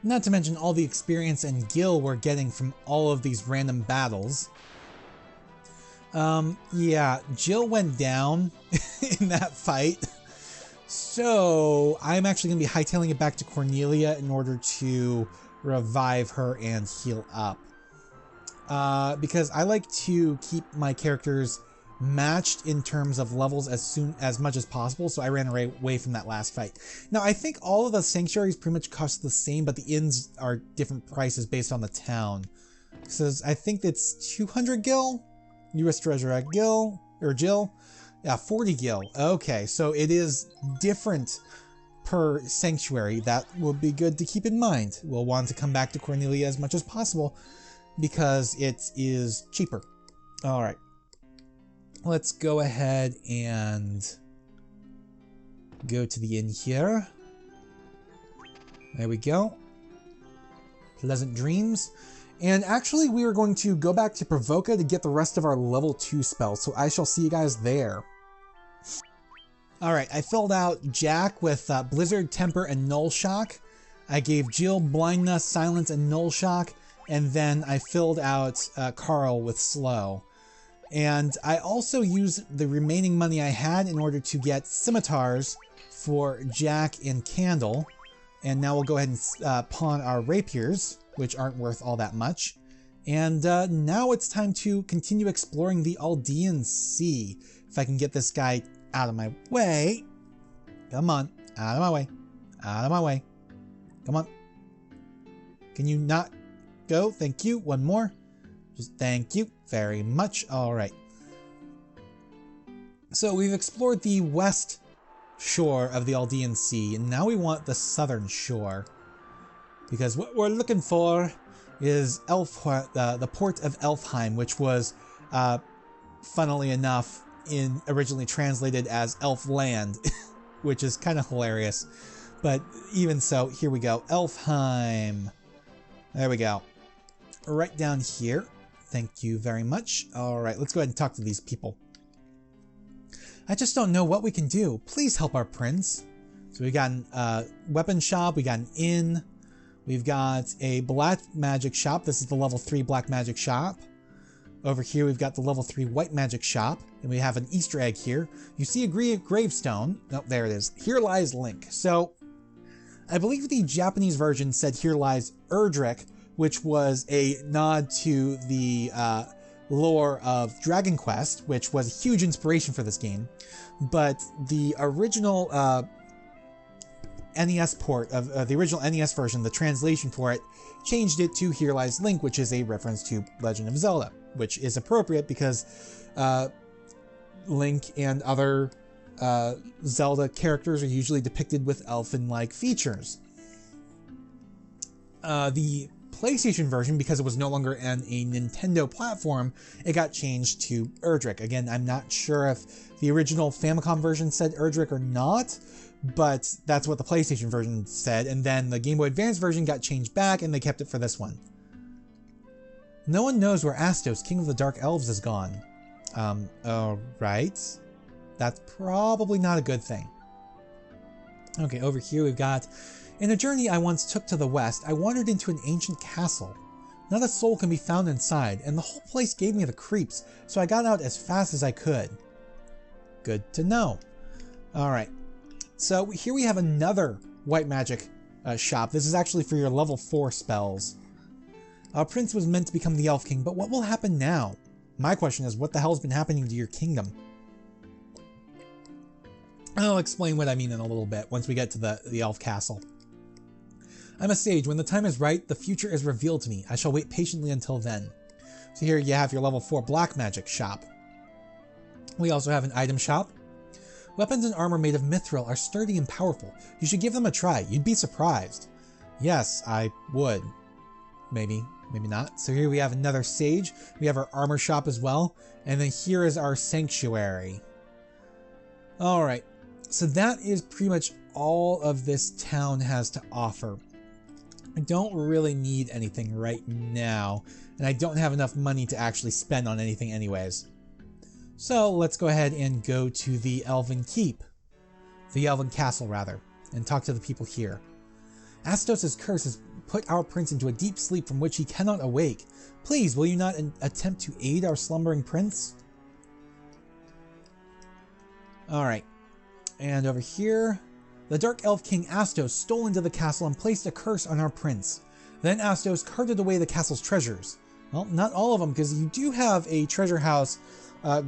Not to mention all the experience and gil we're getting from all of these random battles. Yeah, Jill went down in that fight. So I'm actually going to be hightailing it back to Cornelia in order to revive her and heal up. Because I like to keep my characters matched in terms of levels as much as possible, so I ran away from that last fight. Now, I think all of the sanctuaries pretty much cost the same, but the inns are different prices based on the town. So I think it's 200 gil? US Treasure at gil, or Jill? Yeah, 40 gil. Okay, so it is different per sanctuary. That will be good to keep in mind. We'll want to come back to Cornelia as much as possible because it is cheaper. Alright. Let's go ahead and go to the inn here. There we go. Pleasant dreams. And actually, we are going to go back to Provoca to get the rest of our level 2 spells, so I shall see you guys there. Alright, I filled out Jack with Blizzard, Temper, and Null Shock. I gave Jill Blindness, Silence, and Null Shock, and then I filled out Carl with Slow. And I also used the remaining money I had in order to get scimitars for Jack and Candle. And now we'll go ahead and pawn our rapiers, which aren't worth all that much. And now it's time to continue exploring the Aldean Sea. If I can get this guy out of my way. Come on, out of my way. Out of my way. Come on. Can you not go? Thank you. One more. Just thank you very much. All right. So we've explored the west shore of the Aldean Sea, and now we want the southern shore. Because what we're looking for is the port of Elfheim, which was, funnily enough, originally translated as Elfland, which is kind of hilarious. But even so, here we go. Elfheim. There we go. Right down here. Thank you very much. Alright, let's go ahead and talk to these people. I just don't know what we can do. Please help our prince. So we got a weapon shop, we got an inn, we've got a black magic shop. This is the level 3 black magic shop. Over here we've got the level 3 white magic shop, and we have an Easter egg here. You see a gravestone. Oh, there it is. Here lies Link. So, I believe the Japanese version said here lies Erdrick, which was a nod to the lore of Dragon Quest, which was a huge inspiration for this game. But the original NES port of the original NES version, the translation for it, changed it to Here Lies Link, which is a reference to Legend of Zelda, which is appropriate because Link and other Zelda characters are usually depicted with elfin-like features. The PlayStation version, because it was no longer on a Nintendo platform, it got changed to Erdrick. Again, I'm not sure if the original Famicom version said Erdrick or not, but that's what the PlayStation version said, and then the Game Boy Advance version got changed back, and they kept it for this one. No one knows where Astos, King of the Dark Elves, is gone. Alright. That's probably not a good thing. Okay, over here we've got... In a journey I once took to the west, I wandered into an ancient castle. Not a soul can be found inside, and the whole place gave me the creeps, so I got out as fast as I could. Good to know. Alright, so here we have another white magic shop. This is actually for your level 4 spells. Our prince was meant to become the Elf King, but what will happen now? My question is, what the hell's been happening to your kingdom? I'll explain what I mean in a little bit once we get to the Elf Castle. I'm a sage. When the time is right, the future is revealed to me. I shall wait patiently until then. So here you have your level 4 black magic shop. We also have an item shop. Weapons and armor made of mithril are sturdy and powerful. You should give them a try. You'd be surprised. Yes, I would. Maybe, maybe not. So here we have another sage. We have our armor shop as well. And then here is our sanctuary. Alright, so that is pretty much all of this town has to offer. I don't really need anything right now, and I don't have enough money to actually spend on anything anyways. So let's go ahead and go to the Elven Keep. The Elven Castle, rather, and talk to the people here. Astos' curse has put our prince into a deep sleep from which he cannot awake. Please, will you not attempt to aid our slumbering prince? Alright. And over here, the Dark Elf King Astos stole into the castle and placed a curse on our prince. Then Astos carted away the castle's treasures. Well, not all of them, because you do have a treasure house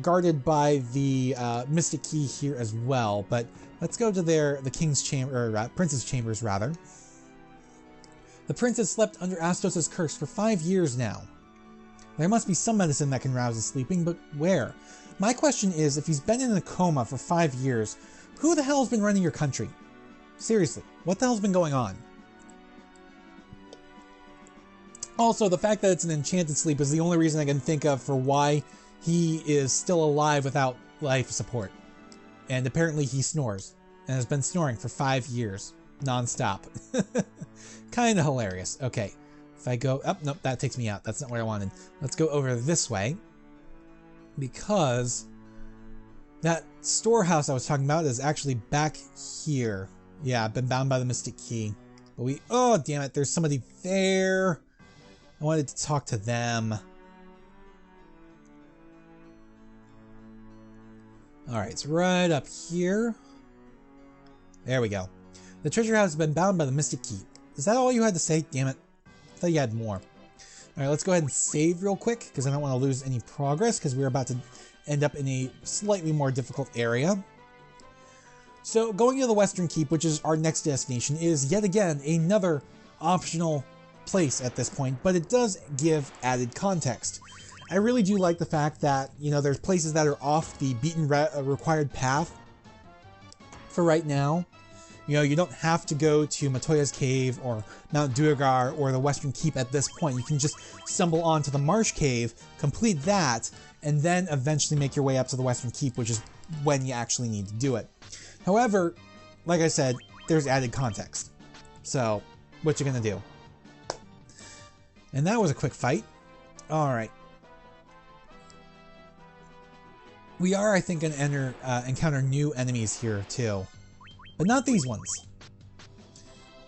guarded by the Mystic Key here as well. But let's go to the king's chamber, or prince's chambers rather. The prince has slept under Astos' curse for 5 years now. There must be some medicine that can rouse his sleeping, but where? My question is, if he's been in a coma for 5 years, who the hell's been running your country? Seriously, what the hell's been going on? Also, the fact that it's an enchanted sleep is the only reason I can think of for why he is still alive without life support. And apparently he snores, and has been snoring for 5 years, non-stop. Kinda hilarious. Okay, if I go up, nope, that takes me out. That's not what I wanted. Let's go over this way, because that storehouse I was talking about is actually back here. Yeah, I've been bound by the Mystic Key. But oh damn it, there's somebody there. I wanted to talk to them. Alright, it's right up here. There we go. The treasure house has been bound by the Mystic Key. Is that all you had to say? Damn it. I thought you had more. Alright, let's go ahead and save real quick, because I don't want to lose any progress, because we're about to end up in a slightly more difficult area. So, going to the Western Keep, which is our next destination, is yet again another optional place at this point, but it does give added context. I really do like the fact that, you know, there's places that are off the beaten required path for right now. You know, you don't have to go to Matoya's Cave or Mount Duergar or the Western Keep at this point. You can just stumble onto the Marsh Cave, complete that, and then eventually make your way up to the Western Keep, which is when you actually need to do it. However, like I said, there's added context. So, what you gonna do? And that was a quick fight. Alright. We are, I think, going to encounter new enemies here, too. But not these ones.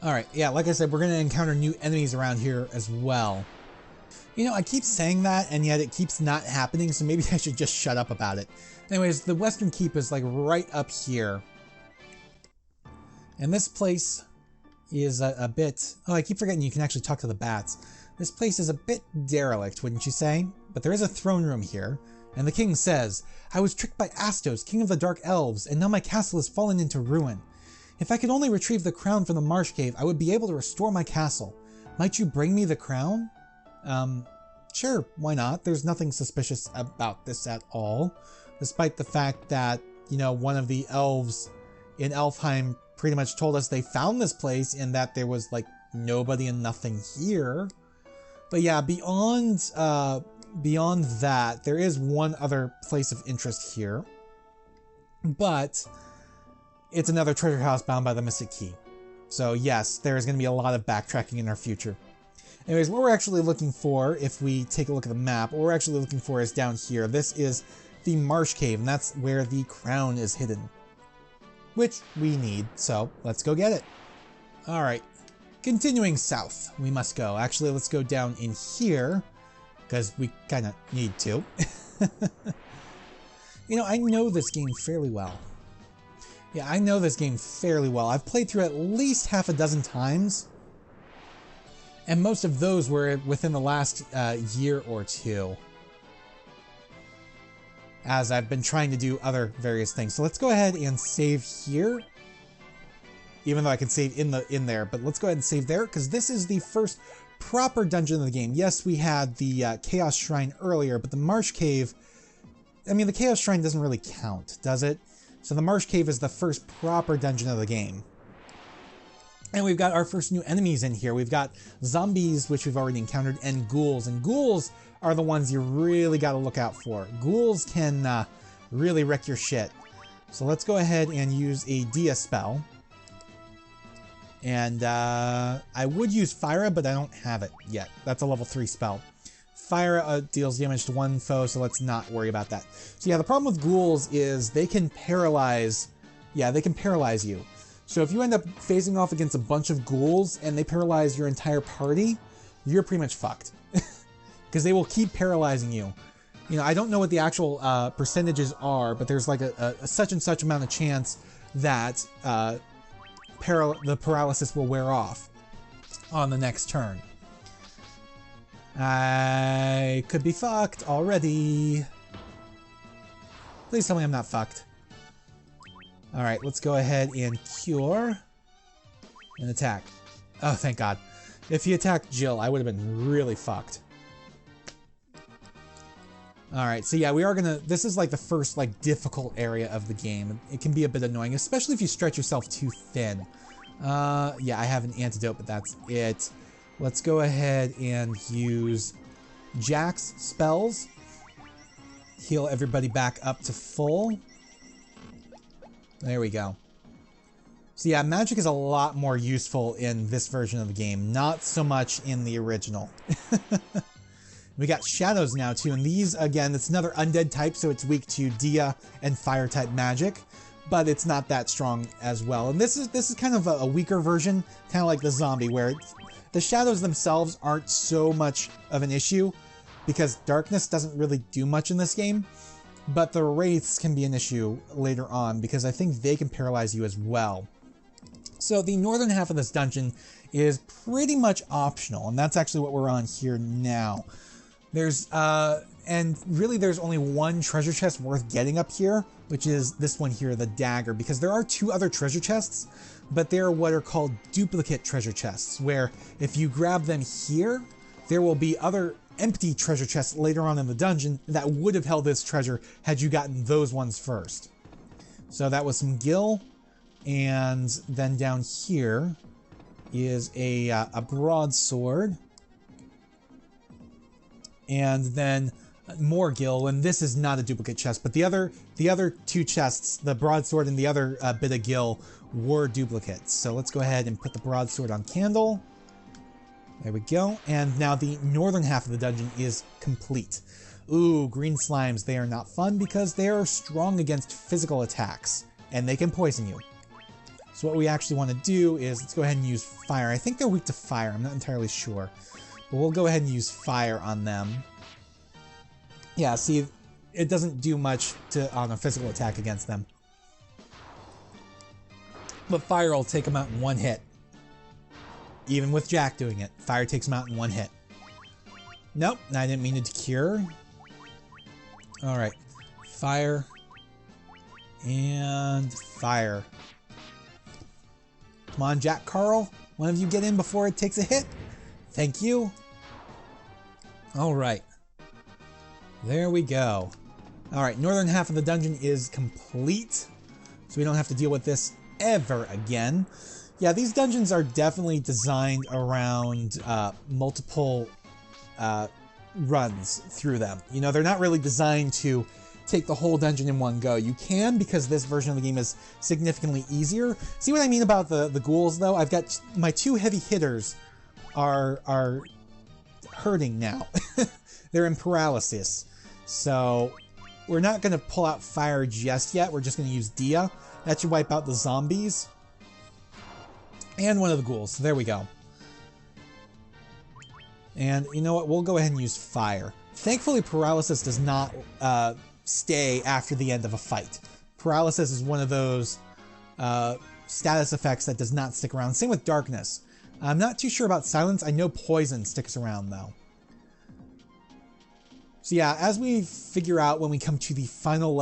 Alright, yeah, like I said, we're going to encounter new enemies around here as well. You know, I keep saying that, and yet it keeps not happening, so maybe I should just shut up about it. Anyways, the Western Keep is, like, right up here. And this place is a bit... Oh, I keep forgetting you can actually talk to the bats. This place is a bit derelict, wouldn't you say? But there is a throne room here, and the king says, I was tricked by Astos, king of the Dark Elves, and now my castle has fallen into ruin. If I could only retrieve the crown from the Marsh Cave, I would be able to restore my castle. Might you bring me the crown? Sure, why not? There's nothing suspicious about this at all, despite the fact that, you know, one of the elves in Elfheim pretty much told us they found this place and that there was, like, nobody and nothing here. But yeah, beyond that, there is one other place of interest here. But it's another treasure house bound by the Mystic Key. So yes, there is going to be a lot of backtracking in our future. Anyways, what we're actually looking for, if we take a look at the map, what we're actually looking for is down here. This is the Marsh Cave, and that's where the crown is hidden. Which we need, so let's go get it. Alright. Continuing south, we must go. Actually, let's go down in here, because we kind of need to. You know, I know this game fairly well. Yeah, I know this game fairly well. I've played through at least half a dozen times, and most of those were within the last year or two, as I've been trying to do other various things. So let's go ahead and save here. Even though I can save in there, but let's go ahead and save there, because this is the first proper dungeon of the game. Yes, we had the Chaos Shrine earlier, but the Marsh Cave, I mean, the Chaos Shrine doesn't really count, does it? So the Marsh Cave is the first proper dungeon of the game. And we've got our first new enemies in here. We've got zombies, which we've already encountered, and ghouls. And ghouls are the ones you really got to look out for. Ghouls can really wreck your shit. So let's go ahead and use a Dia spell. And I would use Fyra, but I don't have it yet. That's a level 3 spell. Fyra deals damage to one foe, so let's not worry about that. So yeah, the problem with ghouls is they can paralyze... Yeah, they can paralyze you. So if you end up facing off against a bunch of ghouls and they paralyze your entire party, you're pretty much fucked. Because they will keep paralyzing you. You know, I don't know what the actual percentages are, but there's like a such and such amount of chance that the paralysis will wear off on the next turn. I could be fucked already. Please tell me I'm not fucked. Alright, let's go ahead and cure and attack. Oh, thank God. If he attacked Jill, I would have been really fucked. Alright, so yeah, we are gonna... This is like the first like difficult area of the game. It can be a bit annoying, especially if you stretch yourself too thin. Yeah, I have an antidote, but that's it. Let's go ahead and use Jack's spells. Heal everybody back up to full. There we go. So yeah, magic is a lot more useful in this version of the game, not so much in the original. We got shadows now too, and these, again, it's another undead type, so it's weak to Dia and fire type magic, but it's not that strong as well. And this is kind of a weaker version, kind of like the zombie, where the shadows themselves aren't so much of an issue, because darkness doesn't really do much in this game, but the wraiths can be an issue later on, because I think they can paralyze you as well. So the northern half of this dungeon is pretty much optional, and that's actually what we're on here now. There's, and really there's only one treasure chest worth getting up here, which is this one here, the dagger, because there are two other treasure chests, but they're what are called duplicate treasure chests, where if you grab them here, there will be other empty treasure chests later on in the dungeon that would have held this treasure had you gotten those ones first. So that was some gil, and then down here is a broadsword. And then more gil, and this is not a duplicate chest, but the other two chests, the broadsword and the other bit of gil, were duplicates. So let's go ahead and put the broadsword on Candle. There we go. And now the northern half of the dungeon is complete. Ooh, green slimes, they are not fun because they are strong against physical attacks, and they can poison you. So what we actually want to do is, let's go ahead and use fire. I think they're weak to fire, I'm not entirely sure. But we'll go ahead and use fire on them. Yeah, see, it doesn't do much on a physical attack against them. But fire will take them out in one hit. Even with Jack doing it, fire takes them out in one hit. Nope, I didn't mean it to cure. Alright, fire. And fire. Come on, Jack Carl. One of you get in before it takes a hit. Thank you. Alright. There we go. Alright, northern half of the dungeon is complete. So we don't have to deal with this ever again. Yeah, these dungeons are definitely designed around multiple runs through them. You know, they're not really designed to take the whole dungeon in one go. You can, because this version of the game is significantly easier. See what I mean about the ghouls, though? I've got my two heavy hitters are hurting now. They're in paralysis. So we're not going to pull out fire just yet. We're just going to use Dia. That should wipe out the zombies. And one of the ghouls. So there we go. And you know what? We'll go ahead and use fire. Thankfully, paralysis does not stay after the end of a fight. Paralysis is one of those status effects that does not stick around. Same with darkness. I'm not too sure about silence. I know poison sticks around, though. So yeah, as we figure out when we come to the final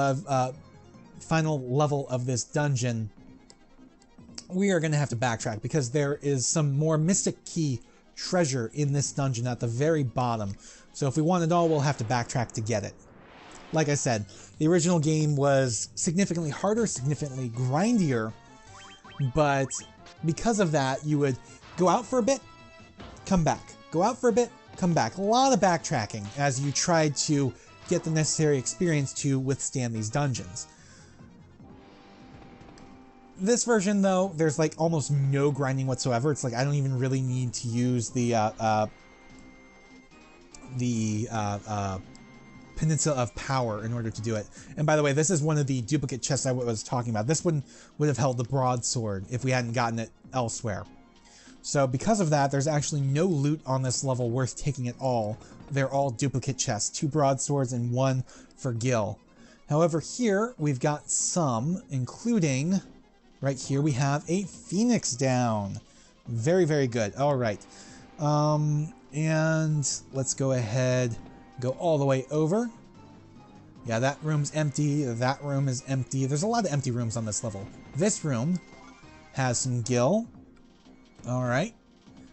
level of this dungeon, we are going to have to backtrack because there is some more Mystic Key treasure in this dungeon at the very bottom. So if we want it all, we'll have to backtrack to get it. Like I said, the original game was significantly harder, significantly grindier, but because of that, you would go out for a bit, come back. Go out for a bit, come back. A lot of backtracking as you tried to get the necessary experience to withstand these dungeons. This version, though, there's like almost no grinding whatsoever. It's like I don't even really need to use the Peninsula of Power in order to do it. And by the way, this is one of the duplicate chests I was talking about. This one would have held the broadsword if we hadn't gotten it elsewhere. So because of that, there's actually no loot on this level worth taking at all. They're all duplicate chests, 2 broadswords and 1 for Gil. However, here we've got some, including right here we have a Phoenix down. Very, very good. All right. And let's go ahead, go all the way over. Yeah, that room's empty. That room is empty. There's a lot of empty rooms on this level. This room has some Gil. All right.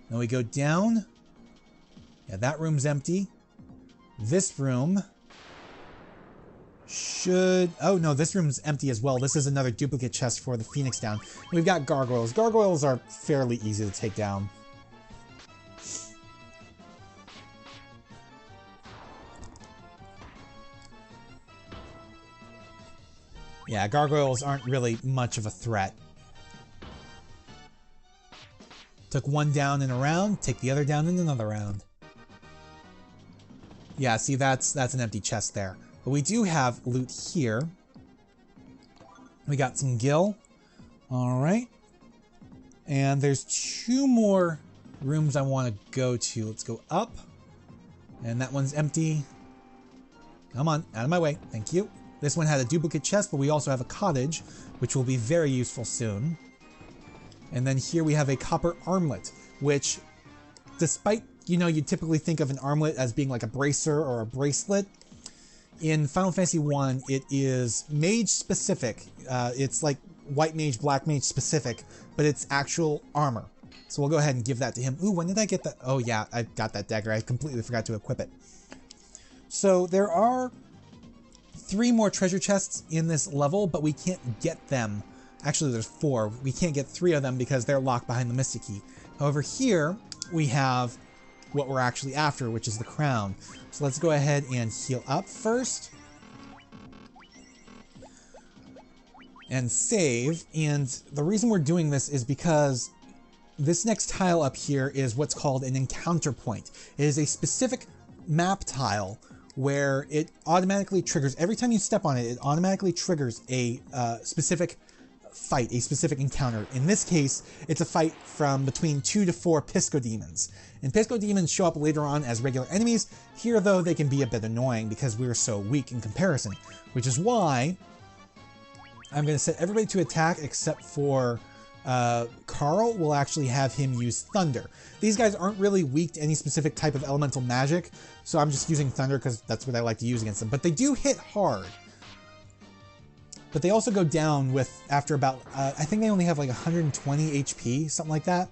Then we go down. Yeah, that room's empty. This room should... Oh, no, this room's empty as well. This is another duplicate chest for the Phoenix down. We've got gargoyles. Gargoyles are fairly easy to take down. Yeah, gargoyles aren't really much of a threat. Took one down in a round, take the other down in another round. Yeah, see, that's an empty chest there. But we do have loot here. We got some Gil. Alright. And there's 2 more rooms I want to go to. Let's go up. And that one's empty. Come on, out of my way. Thank you. This one had a duplicate chest, but we also have a cottage, which will be very useful soon. And then here we have a copper armlet, which, despite, you know, you typically think of an armlet as being like a bracer or a bracelet, in Final Fantasy 1, it is mage specific. It's like white mage, black mage specific, but it's actual armor. So we'll go ahead and give that to him. Ooh, when did I get that? Oh yeah, I got that dagger. I completely forgot to equip it. So there are 3 more treasure chests in this level, but we can't get them. Actually, there's 4. We can't get 3 of them because they're locked behind the Mystic Key. However, here we have what we're actually after, which is the crown. So let's go ahead and heal up first. And save. And the reason we're doing this is because this next tile up here is what's called an encounter point. It is a specific map tile where it automatically triggers, every time you step on it, it automatically triggers a specific fight, a specific encounter. In this case, it's a fight from between 2 to 4 Pisco Demons. And Pisco Demons show up later on as regular enemies. Here, though, they can be a bit annoying because we're so weak in comparison, which is why I'm going to set everybody to attack except for Carl. Will actually have him use Thunder. These guys aren't really weak to any specific type of elemental magic, so I'm just using Thunder because that's what I like to use against them. But they do hit hard. But they also go down with, after about, I think they only have like 120 HP, something like that.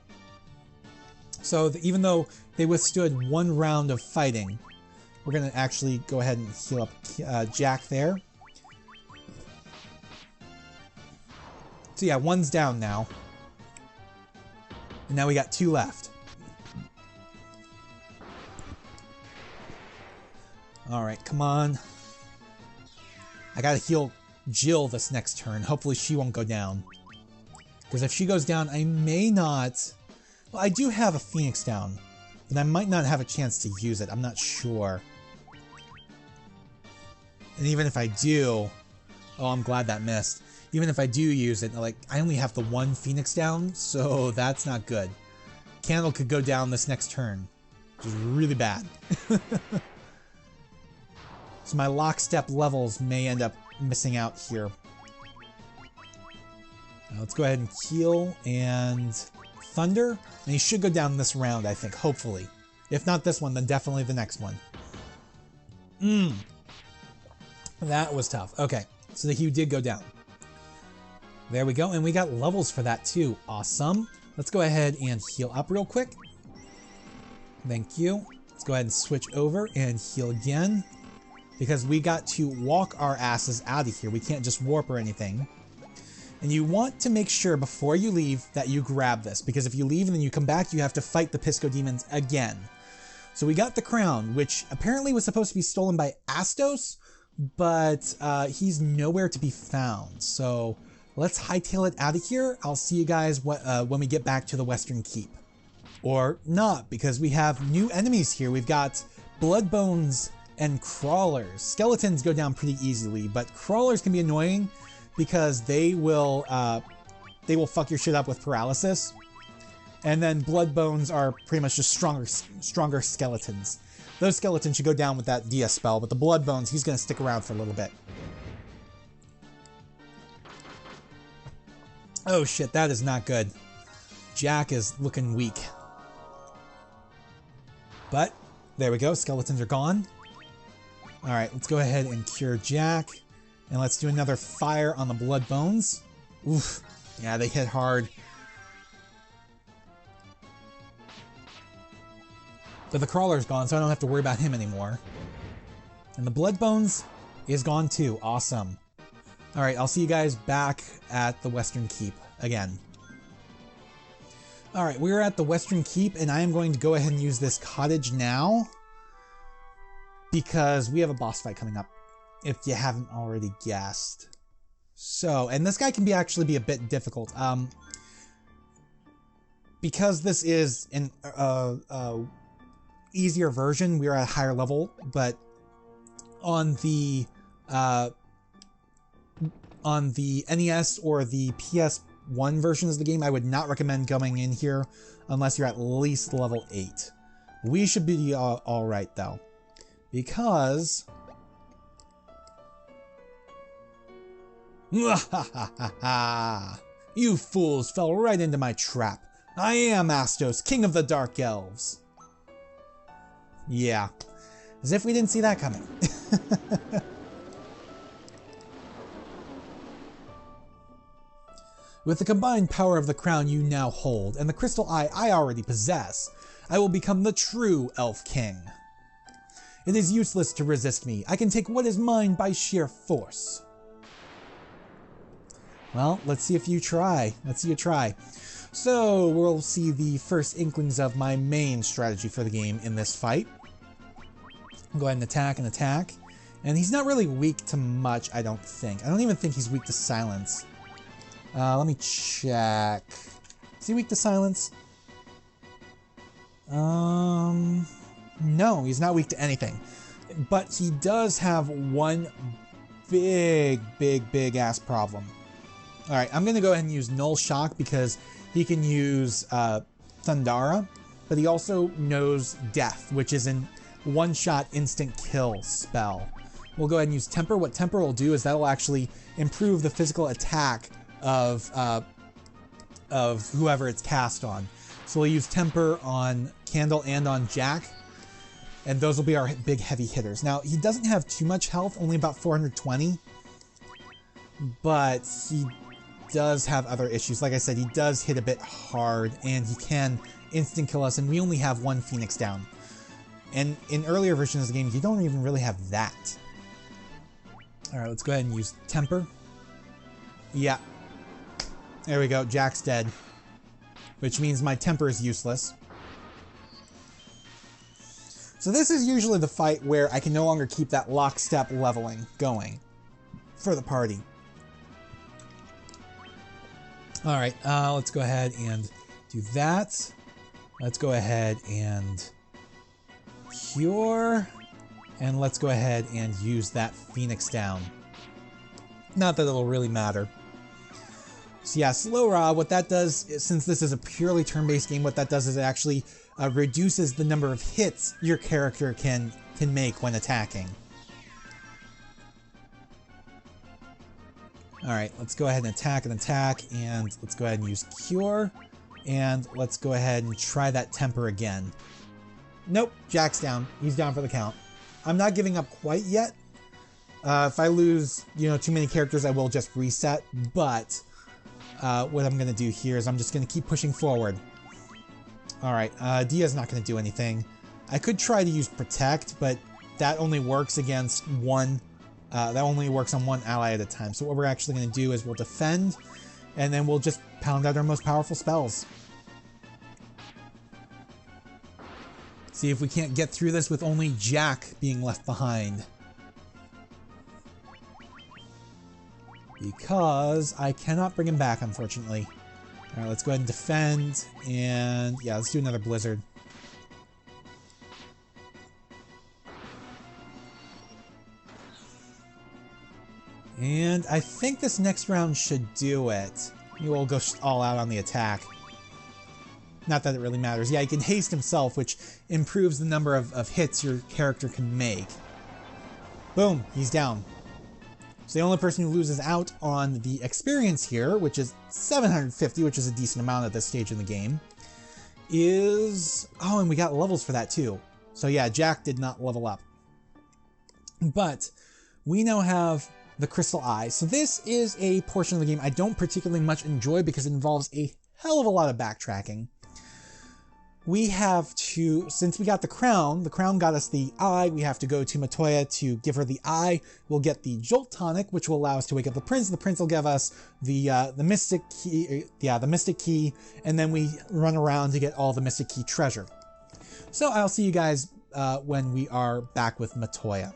So even though they withstood 1 round of fighting, we're going to actually go ahead and heal up Jack there. So yeah, 1's down now. And now we got 2 left. Alright, come on. I gotta heal Jill this next turn. Hopefully she won't go down. Because if she goes down, I may not... Well, I do have a Phoenix down, but I might not have a chance to use it. I'm not sure. And even if I do... Oh, I'm glad that missed. Even if I do use it, like, I only have the 1 Phoenix down, so that's not good. Candle could go down this next turn, which is really bad. So my lockstep levels may end up missing out here. Now let's go ahead and heal and Thunder. And he should go down this round, I think, hopefully. If not this one, then definitely the next one. That was tough. Okay, so the Hue did go down. There we go, and we got levels for that too. Awesome. Let's go ahead and heal up real quick. Thank you. Let's go ahead and switch over and heal again, because we got to walk our asses out of here. We can't just warp or anything. And you want to make sure before you leave that you grab this, because if you leave and then you come back, you have to fight the Pisco Demons again. So we got the crown, which apparently was supposed to be stolen by Astos, but he's nowhere to be found. So let's hightail it out of here. I'll see you guys when we get back to the Western Keep. Or not, because we have new enemies here. We've got Bloodbones and crawlers. Skeletons go down pretty easily, but crawlers can be annoying because they will fuck your shit up with paralysis. And then blood bones are pretty much just stronger skeletons. Those skeletons should go down with that DS spell, but the blood bones, he's gonna stick around for a little bit. Oh shit, that is not good. Jack is looking weak. But, there we go, skeletons are gone. Alright, let's go ahead and cure Jack. And let's do another fire on the blood bones. Oof, yeah, they hit hard. But the crawler's gone, so I don't have to worry about him anymore. And the blood bones is gone too. Awesome. Alright, I'll see you guys back at the Western Keep again. Alright, we're at the Western Keep, and I am going to go ahead and use this cottage now. Because we have a boss fight coming up, if you haven't already guessed. So, and this guy can actually be a bit difficult. Because this is an easier version, we are at a higher level, but on the NES or the PS1 versions of the game, I would not recommend going in here unless you're at least level 8. We should be alright though, because you fools fell right into my trap. I am Astos, king of the Dark Elves. Yeah, as if we didn't see that coming. With the combined power of the crown you now hold, and the crystal eye I already possess, I will become the true Elf King. It is useless to resist me. I can take what is mine by sheer force. Well, let's see if you try. Let's see you try. So, we'll see the first inklings of my main strategy for the game in this fight. Go ahead and attack and attack. And he's not really weak to much, I don't think. I don't even think he's weak to silence. Let me check. Is he weak to silence? No, he's not weak to anything. But he does have one big ass problem. Alright, I'm gonna go ahead and use Null Shock because he can use Thundara, but he also knows Death, which is an one-shot instant kill spell. We'll go ahead and use Temper. What Temper will do is that will actually improve the physical attack of whoever it's cast on. So we'll use Temper on Candle and on Jack, and those will be our big heavy hitters. Now, he doesn't have too much health, only about 420, but he does have other issues. Like I said, he does hit a bit hard, and he can instant kill us, and we only have one Phoenix down. And in earlier versions of the game, you don't even really have that. Alright, let's go ahead and use Temper. Yeah. There we go, Jack's dead. Which means my Temper is useless. So this is usually the fight where I can no longer keep that lockstep leveling going for the party. Alright, let's go ahead and do that. Let's go ahead and cure. And let's go ahead and use that Phoenix down. Not that it'll really matter. So yeah, Slow Raw, what that does, since this is a purely turn-based game, what that does is it actually reduces the number of hits your character can make when attacking. Alright, let's go ahead and attack, and let's go ahead and use Cure, and let's go ahead and try that Temper again. Nope, Jack's down. He's down for the count. I'm not giving up quite yet. If I lose, too many characters, I will just reset, but what I'm going to do here is I'm just going to keep pushing forward. Alright, Dia's not going to do anything. I could try to use Protect, but that only works against one. That only works on one ally at a time. So what we're actually going to do is we'll defend, and then we'll just pound out our most powerful spells. See if we can't get through this with only Jack being left behind. Because I cannot bring him back, unfortunately. Alright, let's go ahead and defend, and yeah, let's do another Blizzard. And I think this next round should do it. He will go all out on the attack. Not that it really matters. Yeah, he can haste himself, which improves the number of hits your character can make. Boom, he's down. So the only person who loses out on the experience here, which is 750, which is a decent amount at this stage in the game, is... Oh, and we got levels for that too. So yeah, Jack did not level up. But we now have the Crystal Eye. So this is a portion of the game I don't particularly much enjoy because it involves a hell of a lot of backtracking. We have to, since we got the crown got us the eye, we have to go to Matoya to give her the eye. We'll get the Jolt Tonic, which will allow us to wake up the prince. The prince will give us the Mystic Key, the Mystic Key, and then we run around to get all the Mystic Key treasure. So I'll see you guys when we are back with Matoya.